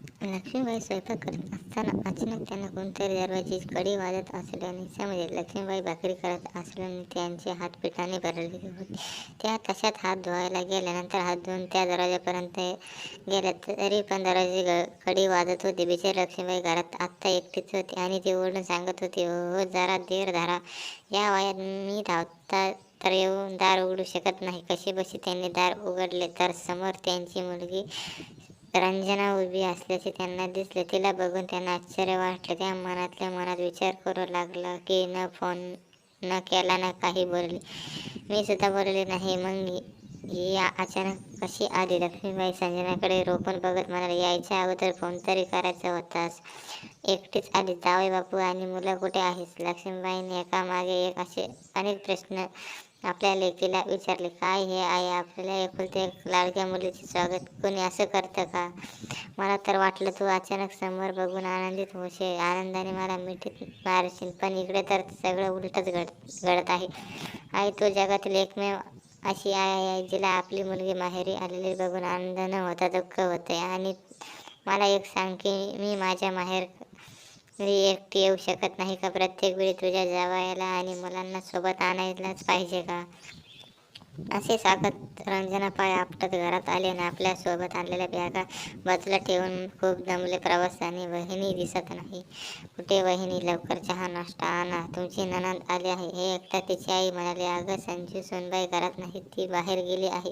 लक्ष्मीबाई स्वयंपाक करत असताना अचानक त्यांना कोणतरी दरवाजाची कडी वाजत असल्याने समजले. लक्ष्मीबाई भाकरी करत असल्याने त्यांचे हात पिठाने भरलेले होते. त्या तशाच हात धुवायला गेल्या. नंतर हात धुवून त्या दरवाजापर्यंत गेल्या तरी पण दरवाजाची कडी वाजत होती. बिचारी लक्ष्मीबाई घरात आत्ता एकटीच होती आणि ती ओरडून सांगत होती, हो जरा धीर धरा, या वयात मी धावता तर येऊन दार उघडू शकत नाही. कशीबशी त्यांनी दार उघडले तर समोर त्यांची मुलगी रंजना उभी असल्याचे त्यांना दिसले. तिला बघून त्यांना आश्चर्य वाटले. त्या मनातल्या मनात विचार करू लागला की न फोन न केला ना काही बोलली, मी सुद्धा बोलले नाही, मग ही अचानक कशी आली? लक्ष्मीबाई संजनाकडे रोखून बघत म्हणाले, यायच्या अगोदर फोन तरी करायचा होतास, एकटीच आली. जावई बापू आणि मुलं कुठे आहेस? लक्ष्मीबाईंनी एकामागे एक असे अनेक प्रश्न आपल्या लेकीला विचारले. काय हे आहे, आपल्याला एकुलत्या एक लाडक्या मुलीचे स्वागत कोणी असं करतं का? मला तर वाटलं तू अचानक समोर बघून आनंदित होशील, आनंदाने मला मिठीत मारशील, पण इकडे तर सगळं उलटच घडत आहे. आई, तू जगातील एकमेव अशी आई आहे जिला आपली मुलगी माहेरी आलेली बघून आनंद न होता दुःख होते. आणि मला एक सांग की मी माझ्या माहेरी एकटी येऊ शकत नाही का? प्रत्येक वेळी तुझ्या जावयाला आणि मुलांना सोबत आणायलाच पाहिजे का? असे सांगत रंजना पाय आपटत घरात आली आणि आपल्या सोबत आणलेल्या बॅगा बाजूला ठेवून खूप दमले प्रवासाने. वहिनी दिसत नाही कुठे? वहिनी, लवकर चहा नाश्ता आणा, तुमची नणंद आली आहे. हे ऐकता तिची आई म्हणाली, अगं संजू, सोनबाई घरात नाही, ती बाहेर गेली आहे.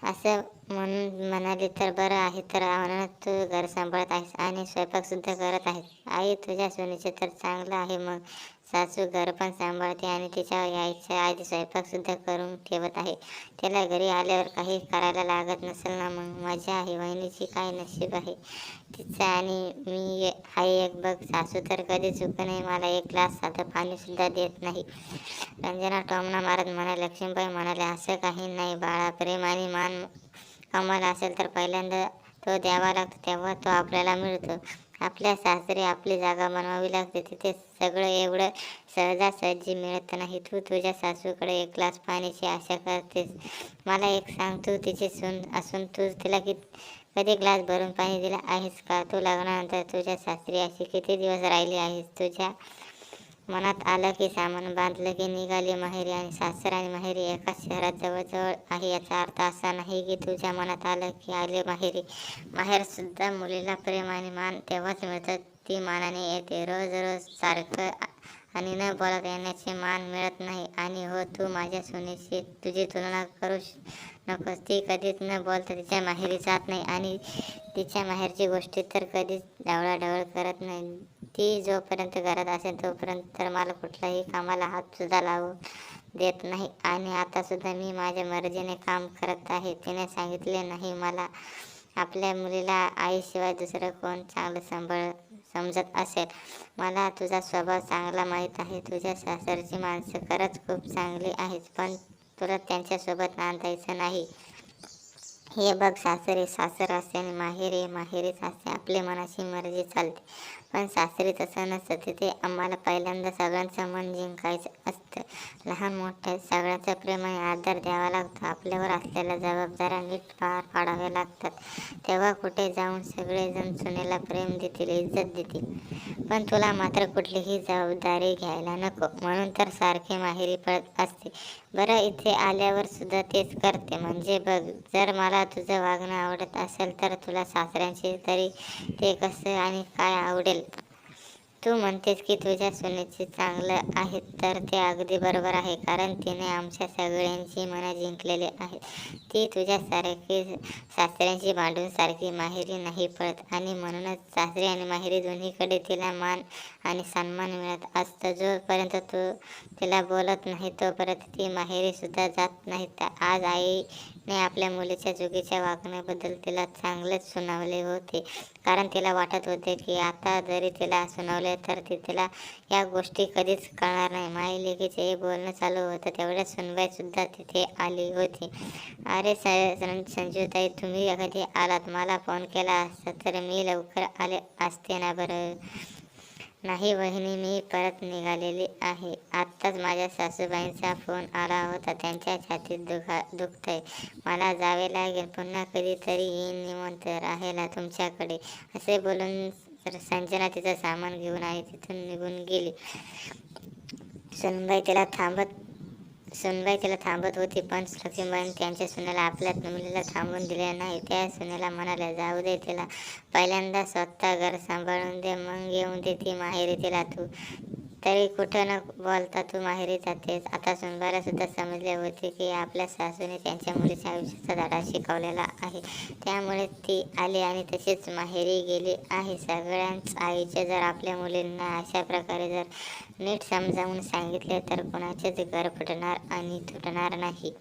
असं म्हणून म्हणाले तर बरं आहे, तर म्हणून तू घर सांभाळत आहेस आणि स्वयंपाकसुद्धा करत आहेस. आई, तुझ्या सोनीचे तर चांगलं आहे, मग सासू घर पण सांभाळते आणि तिच्या यायच्या आधी स्वयंपाकसुद्धा करून ठेवत आहे. त्याला घरी आल्यावर काही करायला लागत नसेल ना? मग मजा आहे. वहिनीची काय नशीब आहे तिचं आणि मी आहे एक बघ. सासू तर कधी चुक नाही, मला एक ग्लास साधं पाणीसुद्धा देत नाही. रंजना टोमणा मारत म्हणाली. लक्ष्मीबाई म्हणाले, असं काही नाही बाळा, प्रेम आणि मान कमाल असेल तर पहिल्यांदा तो द्यावा लागतो, तेव्हा तो आपल्याला मिळतो. आपल्या सासरी आपली जागा बनवावी लागते, तिथे सगळं एवढं सहजासहजी मिळत नाही. तू तुझ्या सासूकडे एक ग्लास पाण्याची आशा करतेस. मला एक सांग, तू तिची सून असून तू तिला कधी ग्लास भरून पाणी दिलं आहेस का? तू लग्नानंतर तुझ्या सासरी अशी किती दिवस राहिली आहेस? तुझ्या मनात आलं की सामान बांधलं की निघाली माहेरी, आणि सासर आणि माहेरी एकाच शहरात जवळजवळ आहे. याचा अर्थ असा नाही की तुझ्या मनात आलं की आले माहेरी. माहेर सुद्धा मुलीला प्रेम आणि मान तेव्हाच मिळतं, ती मानाने येते. रोज रोज सारखं आणि न बोलत येण्याचे मान मिळत नाही. आणि हो, तू माझ्या सुनेशी तुझी तुलना करू नकोस. ती कधीच न बोलता तिच्या माहेरी जात नाही आणि तिच्या माहेरची गोष्टी तर कधीच ढवळाढवळ करत नाही. ती जोपर्यंत घरात असेल तोपर्यंत तर मला कुठल्याही कामाला हातसुद्धा लावू देत नाही. आणि आतासुद्धा मी माझ्या मर्जीने काम करत आहे. तिने सांगितले नाही मला, आपल्या मुलीला आईशिवाय दुसरं कोण चांगलं समजत असेल. मला तुझा स्वभाव चांगला माहीत आहे. तुझ्या सासरची माणसं खरंच खूप चांगली आहेत, पण तुला त्यांच्यासोबत नांदायचं नाही. हे बघ, सासरे सासर असते आणि माहेरी माहेरीच असते. आपल्या मनाची मर्जी चालते, पण सासरी तसं नसतं. तिथे आम्हाला पहिल्यांदा सगळ्यांचं मन जिंकायचं असतं. लहान मोठ्या सगळ्यांचा प्रेम आणि आदर द्यावा लागतो. आपल्यावर असलेल्या जबाबदाऱ्या नीट पार पाडाव्या लागतात. तेव्हा कुठे जाऊन सगळेजण सुनेला प्रेम देतील, इज्जत देतील. पण तुला मात्र कुठलीही जबाबदारी घ्यायला नको, म्हणून तर सारखे माहेरी पळत असते. बरं, इथे आल्यावर सुद्धा तेच करते. म्हणजे बघ, जर मला तुझं वागणं आवडत असेल तर तुला सासऱ्यांचे तरी ते कसं आणि काय आवडेल? तू म्हणतेस की तुझ्या सुनेचे चांगलं आहे, तर ते अगदी बरोबर आहे, कारण तिने आमच्या सगळ्यांची मनं जिंकलेली आहेत. ती तुझ्यासारखी सासऱ्यांची भांडून सारखी माहेरी नाही पळत, आणि म्हणूनच सासरी आणि माहेरी दोन्हीकडे तिला मान आणि सन्मान मिळत असतं. जोपर्यंत तू तिला बोलत नाही तोपर्यंत ती माहेरी सुद्धा जात नाही. आज आईने आपल्या मुलीच्या चुकीच्या वागण्याबद्दल तिला चांगलेच सुनावले होते, कारण तिला वाटत होते की आता जरी तिला सुनावले तर तिला या गोष्टी कधीच कळणार नाही. माई लेकीचे हे बोलणं चालू होतं तेवढ्यात सुनबाई सुद्धा तिथे आली होती. अरे संजूताई, तुम्ही कधी आलात? मला फोन केला असता तर मी लवकर आले असते ना? बरं, नाही वहिनी, मी परत निघालेली आहे. आत्ताच माझ्या सासूबाईंचा फोन आला होता. त्यांच्या छातीत दुखतंय. मला जावे लागेल. पुन्हा कधीतरी येईन निवांत राहायला तुमच्याकडे. असे बोलून संजना तिचं सामान घेऊन आणि तिथून निघून गेली. सुनबाई तिला थांबत होती, पण लक्ष्मीबाईंनी त्यांच्या सुनेला आपल्या मुलीला थांबून दिले नाही. त्या सुनेला म्हणाल्या, जाऊ दे तिला, पहिल्यांदा स्वतः घर सांभाळून दे, मग येऊन दे ती माहेरी. तिला तू तरी कुठं न बोलता तू माहेरी जातेस. आता सुनबाईला सुद्धा समजले होते की आपल्या सासूने त्यांच्या मुलीच्या आयुष्याचा धडा शिकवलेला आहे. त्यामुळे ती आली आणि तशीच माहेरी गेली आहे. सगळ्यांच आईचे जर आपल्या मुलींना अशा प्रकारे जर नीट समजावून सांगितले तर कोणाचेच घर फुटणार आणि तुटणार नाही.